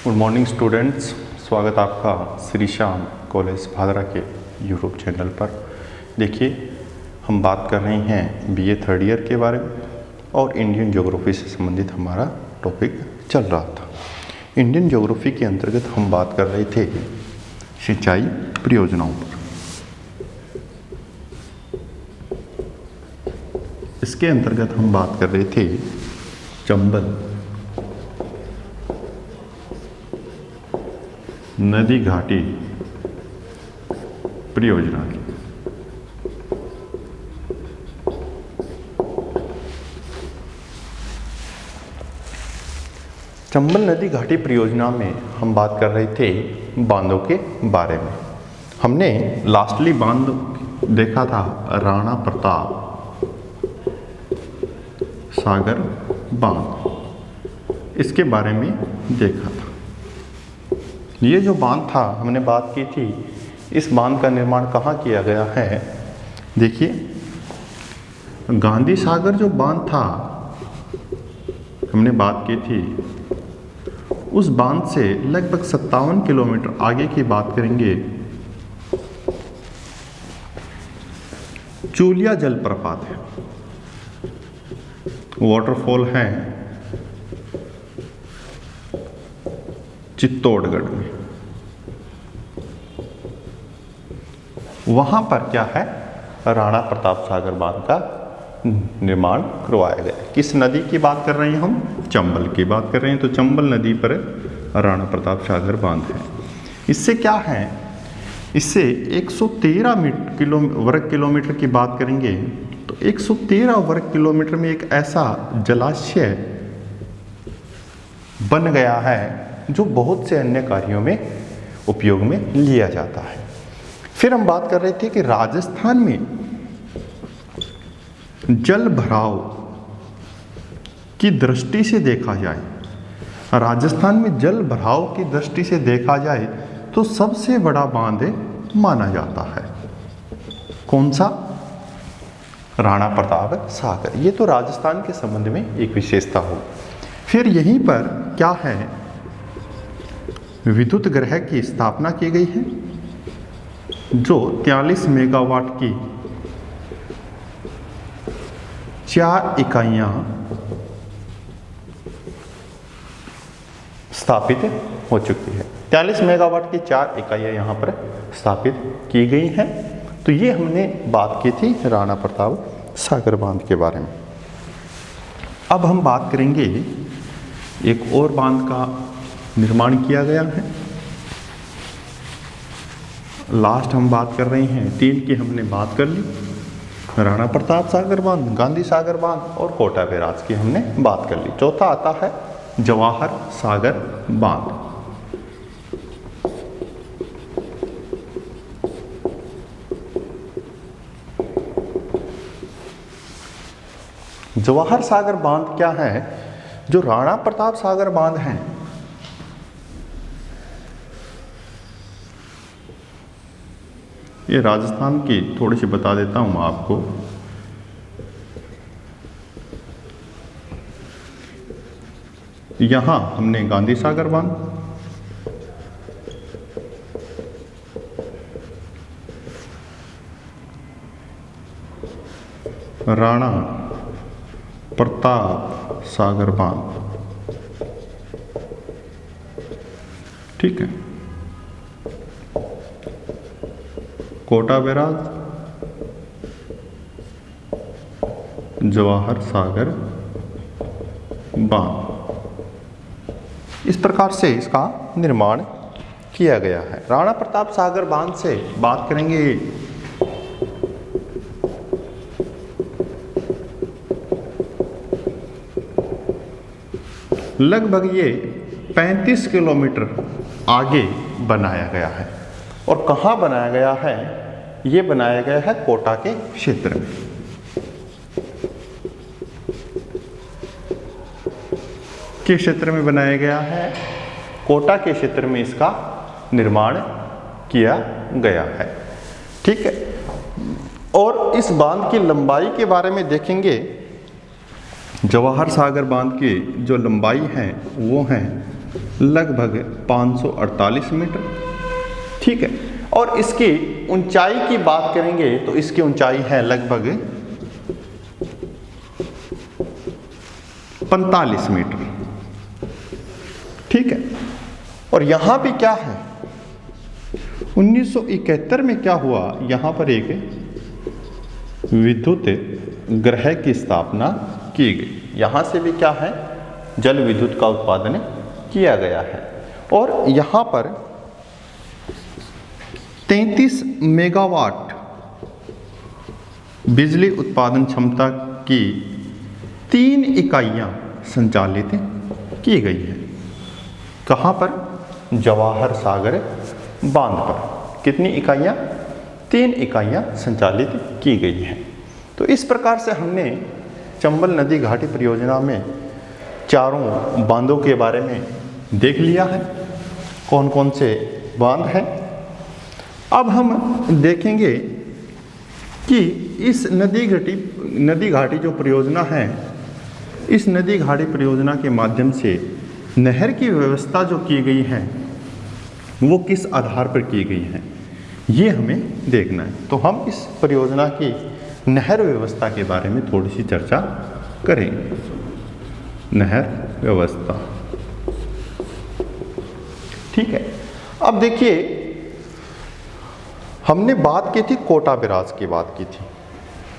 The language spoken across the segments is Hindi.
गुड मॉर्निंग स्टूडेंट्स, स्वागत आपका श्री श्याम कॉलेज भादरा के यूट्यूब चैनल पर। देखिए, हम बात कर रहे हैं बीए थर्ड ईयर के बारे में और इंडियन ज्योग्राफी से संबंधित हमारा टॉपिक चल रहा था। इंडियन ज्योग्राफी के अंतर्गत हम बात कर रहे थे सिंचाई परियोजनाओं पर। इसके अंतर्गत हम बात कर रहे थे चंबल नदी घाटी परियोजना की। चंबल नदी घाटी परियोजना में हम बात कर रहे थे बांधों के बारे में। हमने लास्टली बांध देखा था राणा प्रताप सागर बांध, इसके बारे में देखा था। ये जो बांध था, हमने बात की थी, इस बांध का निर्माण कहाँ किया गया है। देखिए, गांधी सागर जो बांध था, हमने बात की थी, उस बांध से लगभग 57 किलोमीटर आगे की बात करेंगे, चूलिया जलप्रपात है, वाटरफॉल है चित्तौड़गढ़ में। वहां पर क्या है, राणा प्रताप सागर बांध का निर्माण करवाया गया। किस नदी की बात कर रहे हैं हम? चंबल की बात कर रहे हैं। तो चंबल नदी पर राणा प्रताप सागर बांध है। इससे क्या है, इससे 113 वर्ग किलोमीटर की बात करेंगे तो 113 वर्ग किलोमीटर में एक ऐसा जलाशय बन गया है जो बहुत से अन्य कार्यों में उपयोग में लिया जाता है। फिर हम बात कर रहे थे कि राजस्थान में जल भराव की दृष्टि से देखा जाए, राजस्थान में जल भराव की दृष्टि से देखा जाए तो सबसे बड़ा बांध माना जाता है। कौन सा? राणा प्रताप सागर। ये तो राजस्थान के संबंध में एक विशेषता हो। फिर यहीं पर क्या है, विद्युत गृह की स्थापना की गई है जो 43 मेगावाट की 4 इकाइयां स्थापित हो चुकी है। 43 मेगावाट की 4 इकाइयां यहां पर स्थापित की गई हैं। तो ये हमने बात की थी राणा प्रताप सागर बांध के बारे में। अब हम बात करेंगे, एक और बांध का निर्माण किया गया है। लास्ट हम बात कर रहे हैं, 3 की हमने बात कर ली, राणा प्रताप सागर बांध, गांधी सागर बांध और कोटा बैराज की हमने बात कर ली। चौथा आता है जवाहर सागर बांध। जवाहर सागर बांध क्या है? जो राणा प्रताप सागर बांध है, ये राजस्थान की थोड़ी सी बता देता हूं आपको। यहां हमने गांधी सागर बांध, राणा प्रताप सागर बांध, ठीक है, कोटा बैराज, जवाहर सागर बांध, इस प्रकार से इसका निर्माण किया गया है। राणा प्रताप सागर बांध से बात करेंगे, लगभग ये 35 किलोमीटर आगे बनाया गया है। और कहाँ बनाया गया है? ये बनाया गया है कोटा के क्षेत्र में। किस क्षेत्र में बनाया गया है? कोटा के क्षेत्र में इसका निर्माण किया गया है, ठीक है। और इस बांध की लंबाई के बारे में देखेंगे, जवाहर सागर बांध की जो लंबाई है वो है लगभग 548 मीटर। ठीक है, और इसकी ऊंचाई की बात करेंगे तो इसकी ऊंचाई है लगभग 45 मीटर। ठीक है, और यहां पे क्या है, 1971 में क्या हुआ, यहां पर एक विद्युत ग्रह की स्थापना की गई। यहां से भी क्या है, जल विद्युत का उत्पादन किया गया है। और यहां पर 33 मेगावाट बिजली उत्पादन क्षमता की 3 इकाइयां संचालित की गई है। कहां पर, जवाहर सागर बांध पर। कितनी इकाइयां, 3 इकाइयां संचालित की गई हैं। तो इस प्रकार से हमने चंबल नदी घाटी परियोजना में चारों बांधों के बारे में देख लिया है, कौन कौन से बांध हैं। अब हम देखेंगे कि इस नदी घाटी जो परियोजना है, इस नदी घाटी परियोजना के माध्यम से नहर की व्यवस्था जो की गई है वो किस आधार पर की गई है, ये हमें देखना है। तो हम इस परियोजना की नहर व्यवस्था के बारे में थोड़ी सी चर्चा करेंगे। नहर व्यवस्था, ठीक है। अब देखिए, हमने बात की थी कोटा बैराज की बात की थी,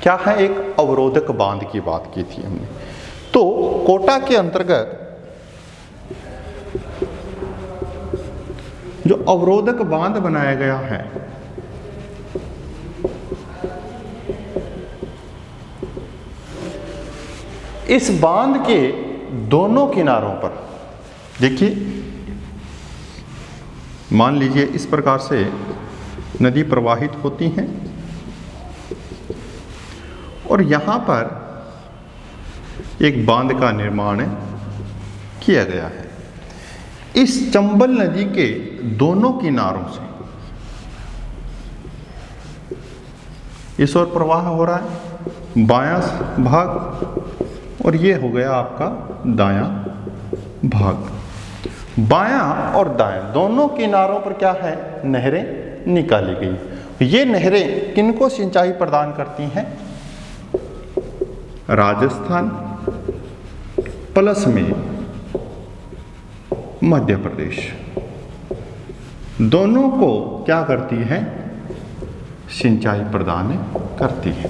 क्या है, एक अवरोधक बांध की बात की थी हमने। तो कोटा के अंतर्गत जो अवरोधक बांध बनाया गया है, इस बांध के दोनों किनारों पर देखिए, मान लीजिए इस प्रकार से नदी प्रवाहित होती हैं और यहां पर एक बांध का निर्माण किया गया है। इस चंबल नदी के दोनों किनारों से इस ओर प्रवाह हो रहा है बायां भाग, और ये हो गया आपका दायां भाग। बायां और दायां दोनों किनारों पर क्या है, नहरें निकाली गई। ये नहरें किनको सिंचाई प्रदान करती हैं, राजस्थान प्लस में मध्य प्रदेश, दोनों को क्या करती है, सिंचाई प्रदान करती है।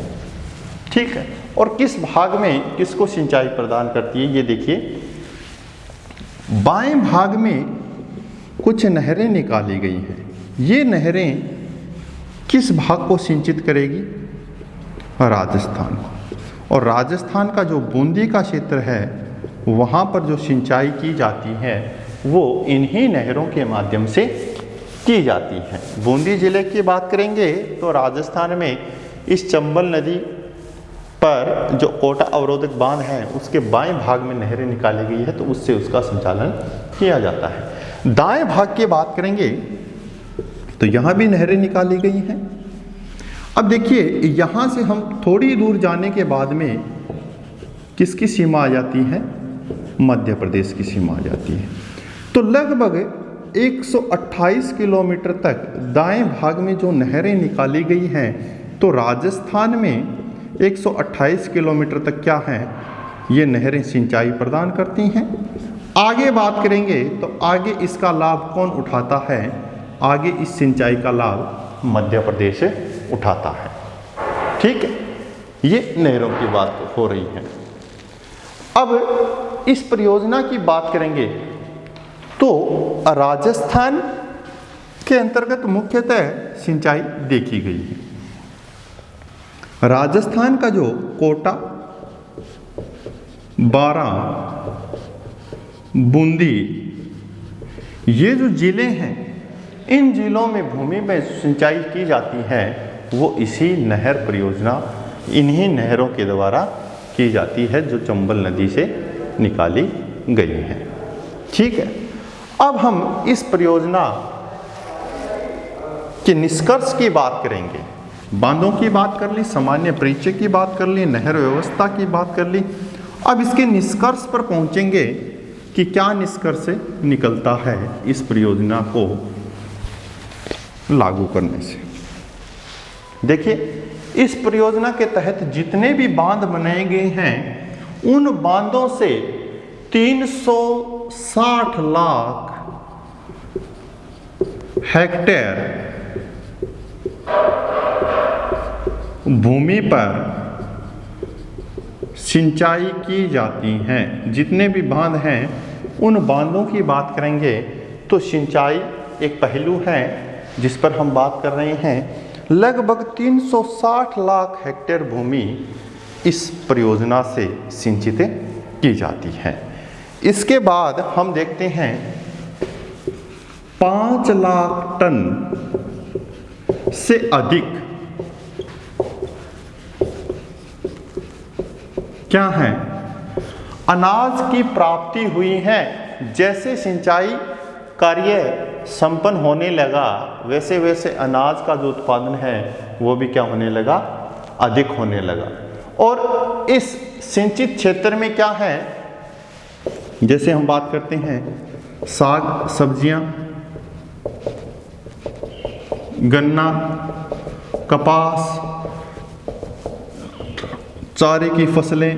ठीक है, और किस भाग में किसको सिंचाई प्रदान करती है, ये देखिए, बाएं भाग में कुछ नहरें निकाली गई हैं। ये नहरें किस भाग को सिंचित करेगी, राजस्थान को। और राजस्थान का जो बूंदी का क्षेत्र है, वहाँ पर जो सिंचाई की जाती है वो इन्हीं नहरों के माध्यम से की जाती है। बूंदी जिले की बात करेंगे तो राजस्थान में इस चंबल नदी पर जो कोटा अवरोधक बांध है उसके बाएं भाग में नहरें निकाली गई है, तो उससे उसका संचालन किया जाता है। दाएं भाग की बात करेंगे तो यहाँ भी नहरें निकाली गई हैं। अब देखिए, यहाँ से हम थोड़ी दूर जाने के बाद में किसकी सीमा आ जाती है, मध्य प्रदेश की सीमा आ जाती है। तो लगभग 128 किलोमीटर तक दाएं भाग में जो नहरें निकाली गई हैं, तो राजस्थान में 128 किलोमीटर तक क्या है, ये नहरें सिंचाई प्रदान करती हैं। आगे बात करेंगे तो आगे इसका लाभ कौन उठाता है, आगे इस सिंचाई का लाभ मध्य प्रदेश उठाता है। ठीक है, ये नहरों की बात हो रही है। अब इस परियोजना की बात करेंगे तो राजस्थान के अंतर्गत मुख्यतः सिंचाई देखी गई है। राजस्थान का जो कोटा, बारां, बूंदी, ये जो जिले हैं, इन जिलों में भूमि में सिंचाई की जाती है वो इसी नहर परियोजना, इन्हीं नहरों के द्वारा की जाती है जो चंबल नदी से निकाली गई है। ठीक है, अब हम इस परियोजना के निष्कर्ष की बात करेंगे। बांधों की बात कर ली, सामान्य परिचय की बात कर ली, नहर व्यवस्था की बात कर ली। अब इसके निष्कर्ष पर पहुंचेंगे कि क्या निष्कर्ष निकलता है इस परियोजना को लागू करने से। देखिए, इस परियोजना के तहत जितने भी बांध बनाए गए हैं उन बांधों से 360 लाख हेक्टेयर भूमि पर सिंचाई की जाती है। जितने भी बांध हैं उन बांधों की बात करेंगे तो सिंचाई एक पहलू है जिस पर हम बात कर रहे हैं। लगभग 360 लाख हेक्टेयर भूमि इस परियोजना से सिंचित की जाती है। इसके बाद हम देखते हैं 5 लाख टन से अधिक क्या है अनाज की प्राप्ति हुई है। जैसे सिंचाई कार्य संपन्न होने लगा वैसे वैसे अनाज का जो उत्पादन है वो भी क्या होने लगा, अधिक होने लगा। और इस सिंचित क्षेत्र में क्या है, जैसे हम बात करते हैं साग सब्जियां, गन्ना, कपास, चारे की फसलें,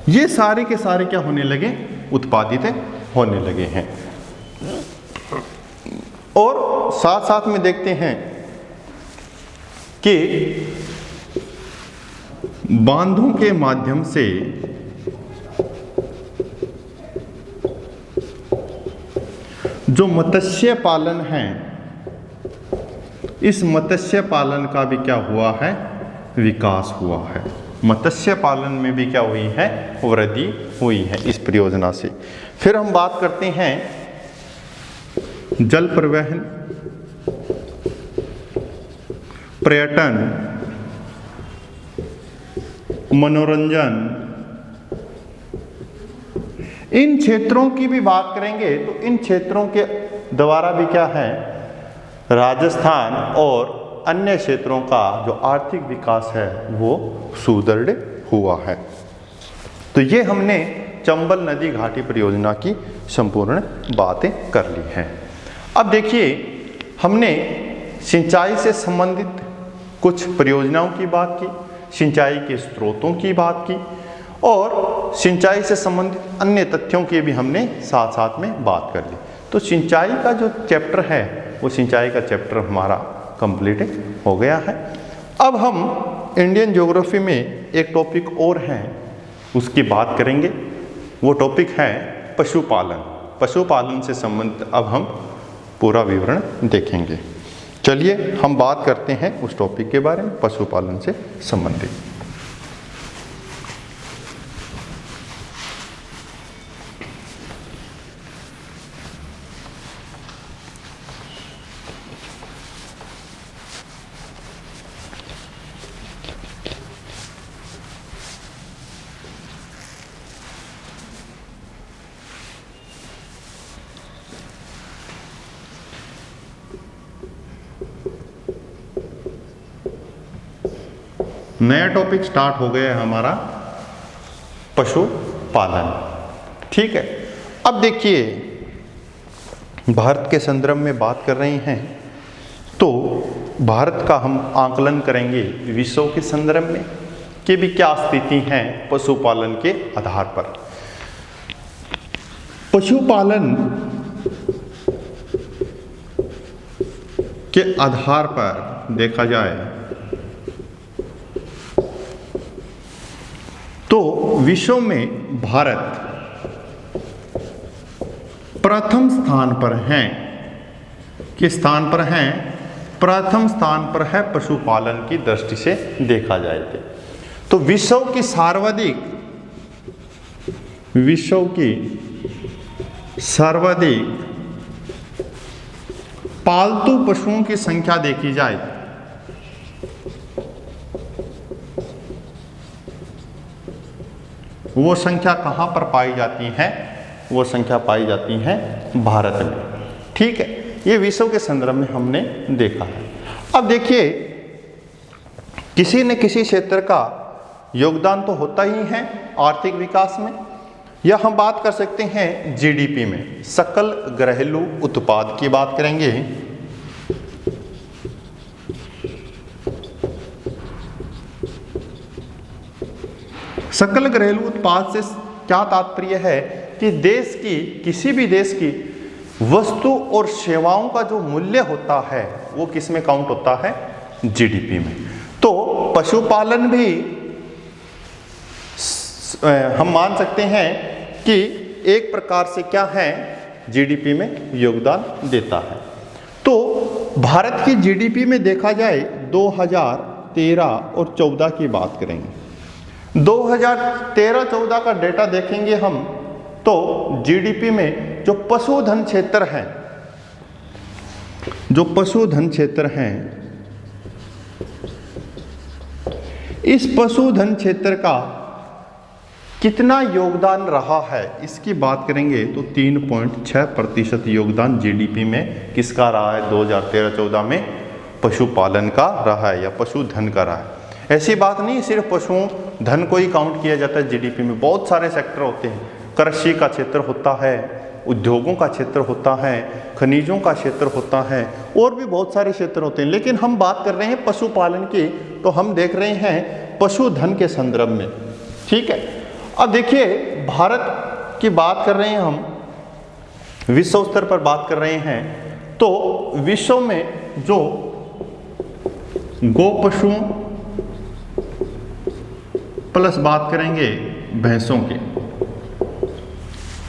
ये सारे के सारे क्या होने लगे, उत्पादित होने लगे हैं। और साथ साथ में देखते हैं कि बांधों के माध्यम से जो मत्स्य पालन है, इस मत्स्य पालन का भी क्या हुआ है, विकास हुआ है। मत्स्य पालन में भी क्या हुई है, वृद्धि हुई है इस परियोजना से। फिर हम बात करते हैं जल परिवहन, पर्यटन, मनोरंजन, इन क्षेत्रों की भी बात करेंगे तो इन क्षेत्रों के द्वारा भी क्या है, राजस्थान और अन्य क्षेत्रों का जो आर्थिक विकास है वो सुदृढ़ हुआ है। तो ये हमने चंबल नदी घाटी परियोजना की संपूर्ण बातें कर ली हैं। अब देखिए, हमने सिंचाई से संबंधित कुछ परियोजनाओं की बात की, सिंचाई के स्रोतों की बात की और सिंचाई से संबंधित अन्य तथ्यों की भी हमने साथ साथ में बात कर ली। तो सिंचाई का जो चैप्टर है वो सिंचाई का चैप्टर हमारा कंप्लीट हो गया है। अब हम इंडियन ज्योग्राफी में एक टॉपिक और है उसकी बात करेंगे। वो टॉपिक है पशुपालन। पशुपालन से संबंधित अब हम पूरा विवरण देखेंगे। चलिए हम बात करते हैं उस टॉपिक के बारे में, पशुपालन से संबंधित। नया टॉपिक स्टार्ट हो गया है हमारा पशुपालन। ठीक है, अब देखिए भारत के संदर्भ में बात कर रहे हैं तो भारत का हम आकलन करेंगे विश्व के संदर्भ में कि भी क्या स्थिति है पशुपालन के आधार पर। पशुपालन के आधार पर देखा जाए तो विश्व में भारत प्रथम स्थान पर है। किस स्थान पर है? प्रथम स्थान पर है पशुपालन की दृष्टि से देखा जाए तो विश्व की सर्वाधिक पालतू पशुओं की संख्या देखी जाए वो संख्या कहां पर पाई जाती है? वो संख्या पाई जाती है भारत में। ठीक है, ये विश्व के संदर्भ में हमने देखा है। अब देखिए, किसी न किसी क्षेत्र का योगदान तो होता ही है आर्थिक विकास में। या हम बात कर सकते हैं जीडीपी में, सकल घरेलू उत्पाद की बात करेंगे। सकल घरेलू उत्पाद से क्या तात्पर्य है कि देश की, किसी भी देश की वस्तु और सेवाओं का जो मूल्य होता है वो किस में काउंट होता है? जीडीपी में। तो पशुपालन भी हम मान सकते हैं कि एक प्रकार से क्या है, जीडीपी में योगदान देता है। तो भारत की जीडीपी में देखा जाए 2013 और 14 की बात करेंगे, 2013-14 का डेटा देखेंगे हम, तो जीडीपी में जो पशुधन क्षेत्र है, जो पशुधन क्षेत्र हैं, इस पशुधन क्षेत्र का कितना योगदान रहा है इसकी बात करेंगे तो 3.6% योगदान जीडीपी में किसका रहा है? 2013-14 में पशुपालन का रहा है या पशुधन का रहा है। ऐसी बात नहीं सिर्फ पशुओं धन को ही काउंट किया जाता है जीडीपी में, बहुत सारे सेक्टर होते हैं। कृषि का क्षेत्र होता है, उद्योगों का क्षेत्र होता है, खनिजों का क्षेत्र होता है, और भी बहुत सारे क्षेत्र होते हैं। लेकिन हम बात कर रहे हैं पशुपालन की, तो हम देख रहे हैं पशुधन के संदर्भ में। ठीक है, अब देखिए भारत की बात कर रहे हैं हम, विश्व स्तर पर बात कर रहे हैं, तो विश्व में जो गो पशुओं प्लस बात करेंगे भैंसों के,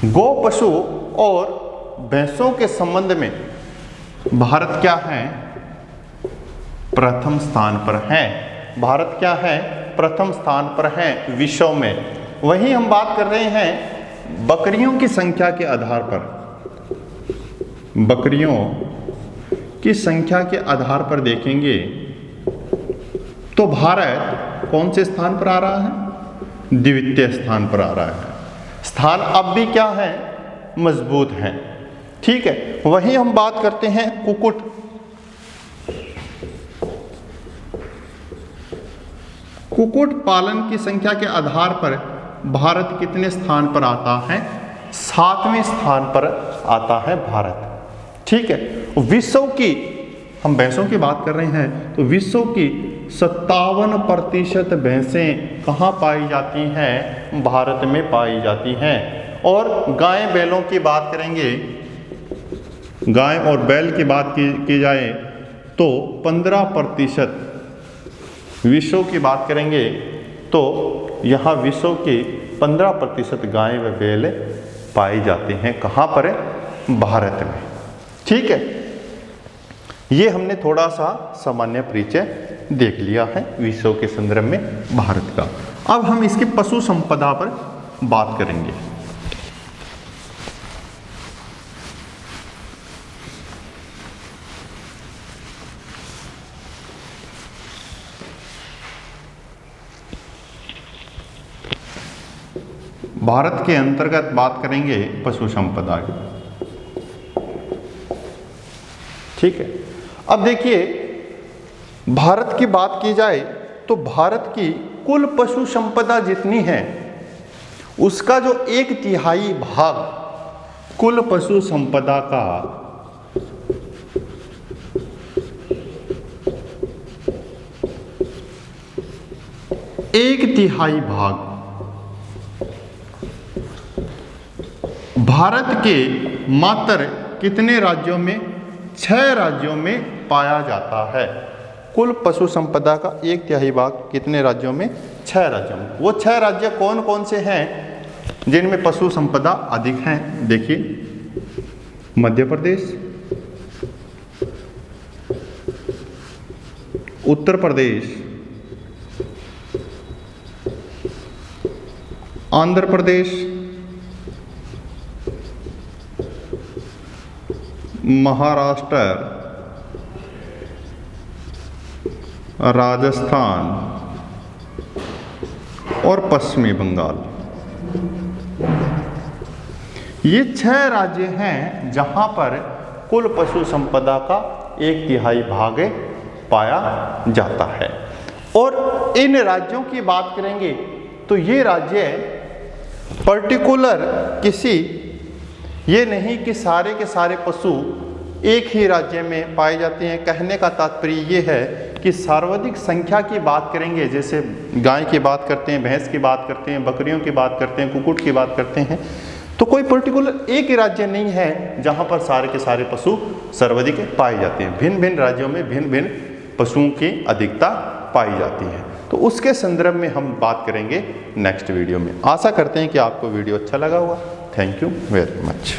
गो पशु और भैंसों के संबंध में भारत क्या है? प्रथम स्थान पर है। भारत क्या है? प्रथम स्थान पर है विश्व में। वहीं हम बात कर रहे हैं बकरियों की संख्या के आधार पर, बकरियों की संख्या के आधार पर देखेंगे तो भारत कौन से स्थान पर आ रहा है? द्वितीय स्थान पर आ रहा है। स्थान अब भी क्या है? मजबूत है। ठीक है, वहीं हम बात करते हैं कुक्कुट, कुक्कुट पालन की संख्या के आधार पर भारत कितने स्थान पर आता है? 7वें स्थान पर आता है भारत। ठीक है, विश्व की, हम भैंसों की बात कर रहे हैं, तो विश्व की 57% भैंसें कहाँ पाई जाती हैं? भारत में पाई जाती हैं। और गाय बैलों की बात करेंगे, गाय और बैल की बात की जाए तो 15%, विश्व की बात करेंगे तो यहाँ विश्व की 15% गाय व बैल पाए जाते हैं। कहाँ पर? भारत में। ठीक है, ये हमने थोड़ा सा सामान्य परिचय देख लिया है विश्व के संदर्भ में भारत का। अब हम इसके पशु संपदा पर बात करेंगे। भारत के अंतर्गत बात करेंगे पशु संपदा की। ठीक है, अब देखिए भारत की बात की जाए तो भारत की कुल पशु संपदा जितनी है उसका जो 1/3 भाग कुल पशु संपदा का एक तिहाई भाग भारत के मात्र कितने राज्यों में? 6 राज्यों में पाया जाता है। कुल पशु संपदा का 1/3 भाग कितने राज्यों में? 6 राज्यों में। वो 6 राज्य कौन कौन से हैं जिनमें पशु संपदा अधिक हैं? देखिए, मध्य प्रदेश, उत्तर प्रदेश, आंध्र प्रदेश, महाराष्ट्र, राजस्थान और पश्चिमी बंगाल। ये 6 राज्य हैं जहां पर कुल पशु संपदा का 1/3 भाग पाया जाता है। और इन राज्यों की बात करेंगे तो ये राज्य पर्टिकुलर किसी, ये नहीं कि सारे के सारे पशु एक ही राज्य में पाए जाते हैं। कहने का तात्पर्य ये है कि सर्वाधिक संख्या की बात करेंगे, जैसे गाय की बात करते हैं, भैंस की बात करते हैं, बकरियों की बात करते हैं, कुक्कुट की बात करते हैं, तो कोई पर्टिकुलर एक ही राज्य नहीं है जहाँ पर सारे के सारे पशु सर्वाधिक पाए जाते हैं। भिन्न भिन्न राज्यों में भिन्न भिन्न पशुओं की अधिकता पाई जाती है। तो उसके संदर्भ में हम बात करेंगे नेक्स्ट वीडियो में। आशा करते हैं कि आपको वीडियो अच्छा लगा होगा। Thank you very much.